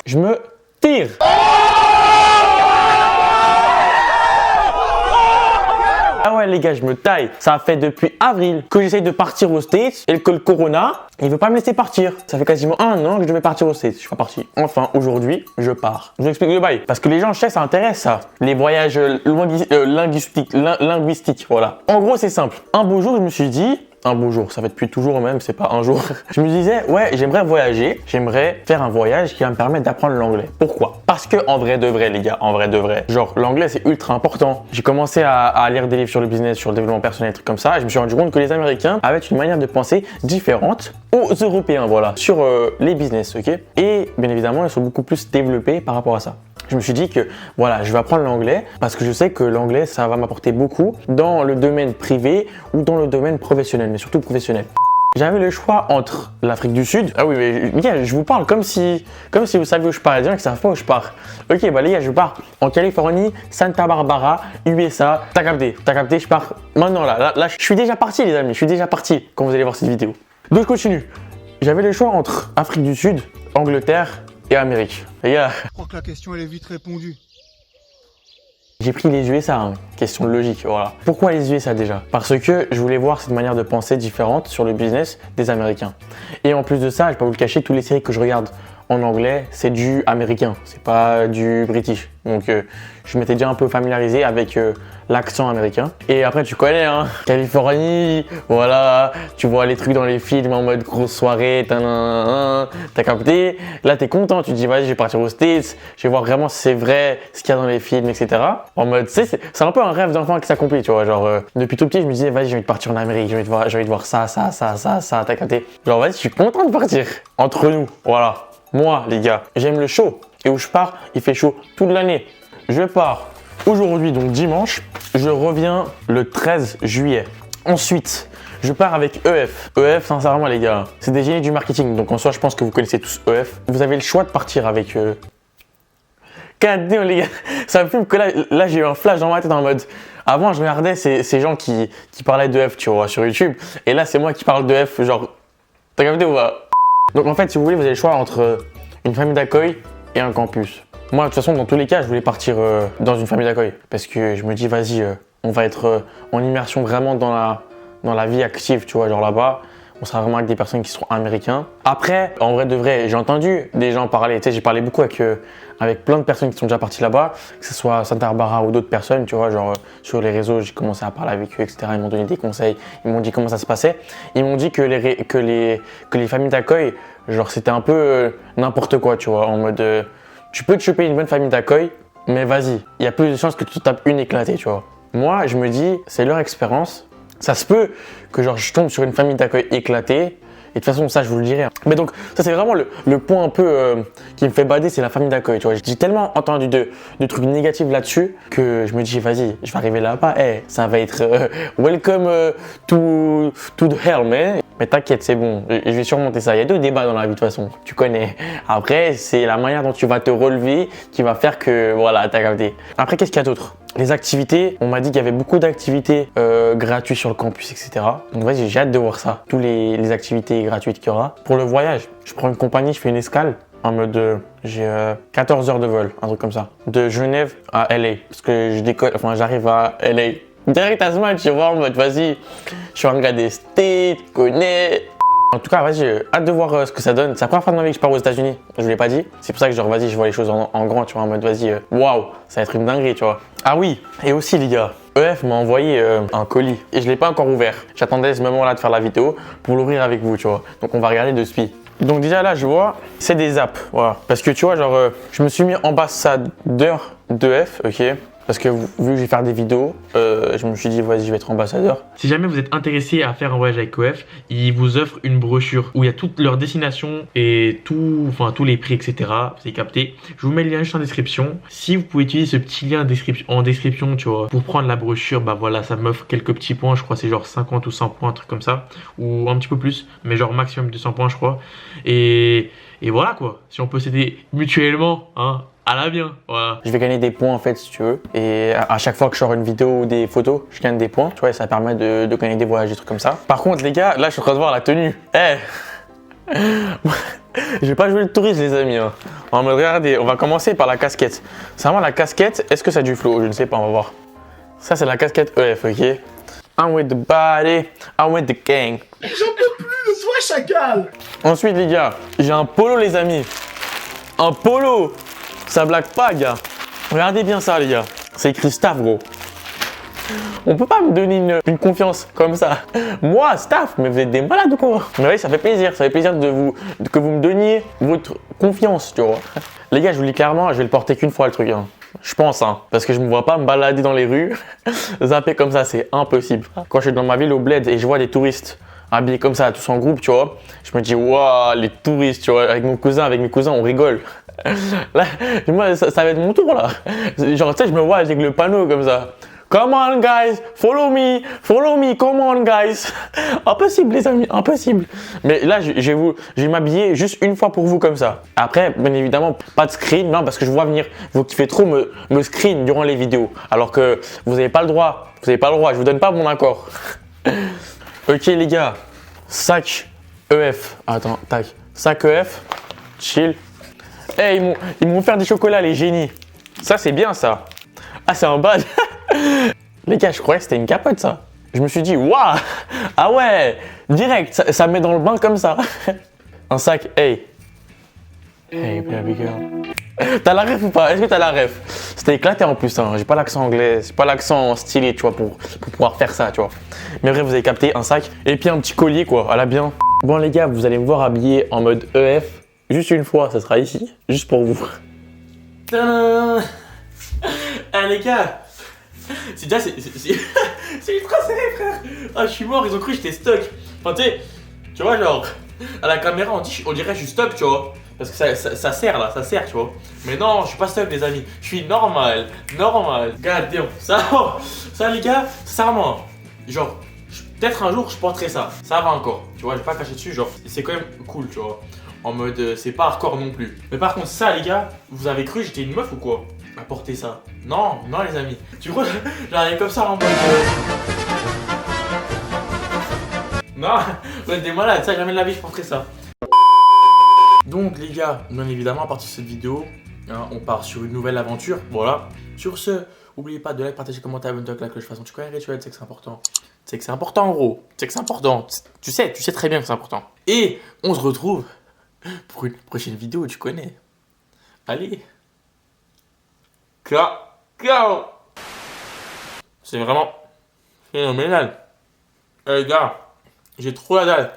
Je me tire. Ah ouais les gars, je me taille. Ça fait depuis avril que j'essaye de partir aux States et que le Corona, il veut pas me laisser partir. Ça fait quasiment un an que je devais partir aux States. Je suis pas parti. Enfin, aujourd'hui, je pars. Je vous explique le bail. Parce que les gens, je sais, ça intéresse ça. Les voyages linguistiques, voilà. En gros, c'est simple. Un beau jour, je me suis dit... Un beau jour, ça fait depuis toujours même, c'est pas un jour. Je me disais, ouais, j'aimerais voyager, j'aimerais faire un voyage qui va me permettre d'apprendre l'anglais. Pourquoi? Parce que en vrai de vrai, les gars, en vrai de vrai, genre l'anglais c'est ultra important. J'ai commencé à lire des livres sur le business, sur le développement personnel, des trucs comme ça, et je me suis rendu compte que les Américains avaient une manière de penser différente aux Européens, voilà, sur les business, ok? Et bien évidemment, ils sont beaucoup plus développés par rapport à ça. Je me suis dit que voilà, je vais apprendre l'anglais parce que je sais que l'anglais, ça va m'apporter beaucoup dans le domaine privé ou dans le domaine professionnel, mais surtout professionnel. J'avais le choix entre l'Afrique du Sud. Ah oui, mais les gars, je vous parle comme si vous saviez où je pars. Il y a des gens qui savent pas où je pars. Ok, bah les gars, je pars en Californie, Santa Barbara, USA. T'as capté, je pars maintenant là, je suis déjà parti les amis, je suis déjà parti quand vous allez voir cette vidéo. Donc je continue. J'avais le choix entre Afrique du Sud, Angleterre et Amérique. Les gars, je crois que la question elle est vite répondue. J'ai pris les USA, hein. Question de logique, voilà. Pourquoi les USA déjà? Parce que je voulais voir cette manière de penser différente sur le business des Américains. Et en plus de ça, je vais pas vous le cacher, toutes les séries que je regarde en anglais, c'est du américain, c'est pas du british. Donc je m'étais déjà un peu familiarisé avec l'accent américain. Et après tu connais, hein, Californie, voilà, tu vois les trucs dans les films en mode grosse soirée, t'as capté. Là t'es content, tu te dis vas-y je vais partir aux States, je vais voir vraiment si c'est vrai ce qu'il y a dans les films, etc. En mode, tu sais, c'est un peu un rêve d'enfant qui s'accomplit, tu vois. Genre depuis tout petit je me disais vas-y j'ai envie de partir en Amérique, j'ai envie de voir ça, t'as capté. Genre vas-y je suis content de partir. Entre nous, voilà. Moi, les gars, j'aime le chaud. Et où je pars, il fait chaud toute l'année. Je pars aujourd'hui, donc dimanche. Je reviens le 13 juillet. Ensuite, je pars avec EF. EF, sincèrement, les gars, c'est des génies du marketing. Donc en soi, je pense que vous connaissez tous EF. Vous avez le choix de partir avec les gars, ça me fume que là j'ai eu un flash dans ma tête en mode. Avant, je regardais ces gens qui parlaient d'EF, tu vois, sur YouTube. Et là, c'est moi qui parle d'EF, genre. T'as capté ou pas? Donc en fait, si vous voulez, vous avez le choix entre une famille d'accueil et un campus. Moi, de toute façon, dans tous les cas, je voulais partir dans une famille d'accueil parce que je me dis, vas-y, on va être en immersion vraiment dans la vie active, tu vois, genre là-bas. On sera vraiment avec des personnes qui seront américains. Après, en vrai de vrai, j'ai entendu des gens parler, tu sais, j'ai parlé beaucoup avec plein de personnes qui sont déjà parties là-bas, que ce soit Santa Barbara ou d'autres personnes, tu vois, genre sur les réseaux, j'ai commencé à parler avec eux, etc. Ils m'ont donné des conseils, ils m'ont dit comment ça se passait. Ils m'ont dit que les familles d'accueil, genre c'était un peu n'importe quoi, tu vois, en mode tu peux te choper une bonne famille d'accueil, mais vas-y, il y a plus de chances que tu tapes une éclatée, tu vois. Moi, je me dis, c'est leur expérience. Ça se peut que genre je tombe sur une famille d'accueil éclatée. Et de toute façon, ça, je vous le dirai. Mais donc, ça, c'est vraiment le point un peu qui me fait bader, c'est la famille d'accueil. Tu vois, j'ai tellement entendu de trucs négatifs là-dessus que je me dis, vas-y, je vais arriver là-bas. Ça va être welcome to the hell, man. Mais t'inquiète, c'est bon, je vais surmonter ça. Il y a deux débats dans la vie de toute façon, tu connais. Après, c'est la manière dont tu vas te relever qui va faire que, voilà, t'as capté. Après, qu'est-ce qu'il y a d'autre? Les activités, on m'a dit qu'il y avait beaucoup d'activités gratuites sur le campus, etc. Donc vas-y, j'ai hâte de voir ça. Toutes les activités gratuites qu'il y aura. Pour le voyage, je prends une compagnie, je fais une escale en mode j'ai 14 heures de vol, un truc comme ça. De Genève à LA. Parce que je décolle, enfin j'arrive à LA. Direct à ce match, tu vois, en mode vas-y, je suis un gars des States, tu connais. En tout cas, vas-y, j'ai hâte de voir ce que ça donne. C'est la première fois de ma vie que je pars aux États-Unis. Je vous l'ai pas dit. C'est pour ça que genre, vas-y, je vois les choses en grand, tu vois, en mode vas-y, waouh, ça va être une dinguerie, tu vois. Ah oui, et aussi les gars, EF m'a envoyé un colis et je l'ai pas encore ouvert. J'attendais ce moment-là de faire la vidéo pour l'ouvrir avec vous, tu vois. Donc on va regarder de suite. Donc déjà là, je vois, c'est des apps, voilà. Parce que tu vois, genre, je me suis mis ambassadeur d'EF, ok. Parce que vu que je vais faire des vidéos, je me suis dit, vas-y, je vais être ambassadeur. Si jamais vous êtes intéressé à faire un voyage avec OF, ils vous offrent une brochure où il y a toutes leurs destinations et tous les prix, etc. Vous avez capté. Je vous mets le lien juste en description. Si vous pouvez utiliser ce petit lien en description, tu vois, pour prendre la brochure, bah voilà, ça m'offre quelques petits points. Je crois que c'est genre 50 ou 100 points, un truc comme ça. Ou un petit peu plus, mais genre maximum 200 points, je crois. Et voilà quoi. Si on peut s'aider mutuellement, hein. À la bien, voilà. Je vais gagner des points en fait si tu veux. Et à chaque fois que je sors une vidéo ou des photos, je gagne des points. Tu vois, ça permet de gagner des voyages, des trucs comme ça. Par contre les gars, là je suis en train de voir la tenue. Je vais pas jouer le touriste, les amis. Hein. En mode, regardez, on va commencer par la casquette. C'est vraiment la casquette. Est-ce que ça a du flow? Je ne sais pas, on va voir. Ça, c'est la casquette EF, ok? I'm with the body, I'm with the gang. J'en peux plus de toi, chacal. Ensuite, les gars, j'ai un polo, les amis. Un polo. Ça blague pas, gars. Regardez bien ça, les gars. C'est écrit Staff, gros. On peut pas me donner une confiance comme ça. Moi, Staff, mais vous êtes des malades ou quoi? Mais oui, ça fait plaisir. Ça fait plaisir que vous me donniez votre confiance, tu vois. Les gars, je vous le dis clairement, je vais le porter qu'une fois, le truc. Hein. Je pense, hein, parce que je me vois pas me balader dans les rues, zapper comme ça, c'est impossible. Quand je suis dans ma ville au bled et je vois des touristes habillés comme ça, tous en groupe, tu vois, je me dis, waouh, les touristes, tu vois, avec mes cousins, on rigole. Là, moi, ça va être mon tour, là. Genre, tu sais, je me vois avec le panneau comme ça. Come on, guys, follow me, come on, guys. Impossible, les amis, impossible. Mais là, je vais m'habiller juste une fois pour vous comme ça. Après, bien évidemment, pas de screen, non, parce que je vois venir, vous kiffez trop me screen durant les vidéos. Alors que vous n'avez pas le droit, je vous donne pas mon accord. Ok, les gars, sac EF. Attends, tac, sac EF, chill. Hey, ils m'ont offert des chocolats, les génies. Ça, c'est bien, ça. Ah, c'est un bad. Les gars, je croyais que c'était une capote, ça. Je me suis dit, waouh, ah ouais, direct, ça me met dans le bain comme ça. Un sac, hey. Hey, baby girl. T'as la ref ou pas? Est-ce que t'as la ref? C'était éclaté en plus, hein. J'ai pas l'accent anglais, c'est pas l'accent stylé, tu vois, pour pouvoir faire ça, tu vois. Mais bref, vous avez capté, un sac et puis un petit collier, quoi, à la bien. Bon, les gars, vous allez me voir habillé en mode EF. Juste une fois, ça sera ici, juste pour vous. Tadam! Ah, les gars! C'est déjà, c'est ultra serré, frère. Ah, je suis mort, ils ont cru que j'étais stock. Enfin, tu vois, genre, à la caméra, on dirait que je suis stock, tu vois. Parce que ça serre, là, ça serre, tu vois. Mais non, je suis pas stock, les amis. Je suis normal. Regardez, ça, les gars, sincèrement, genre, peut-être un jour, je porterai ça. Ça va encore, tu vois, je vais pas cacher dessus, genre, c'est quand même cool, tu vois. En mode, c'est pas hardcore non plus. Mais par contre, ça, les gars, vous avez cru que j'étais une meuf ou quoi? À porter ça. Non, non les amis. Tu crois j'arrive comme ça en mode... Non, vous êtes des malades, ça jamais de la vie je porterai ça. Donc les gars, bien évidemment à partir de cette vidéo, hein, on part sur une nouvelle aventure. Voilà. Sur ce, n'oubliez pas de like, partager, commenter, abonner-toi avec la cloche. De toute façon, tu connais le rituel, tu sais que c'est important. Tu sais que c'est important en gros. Tu sais que c'est important. Tu sais très bien que c'est important. Et on se retrouve pour une prochaine vidéo, tu connais. Allez. Ciao. C'est vraiment phénoménal. Les gars, j'ai trop la dalle.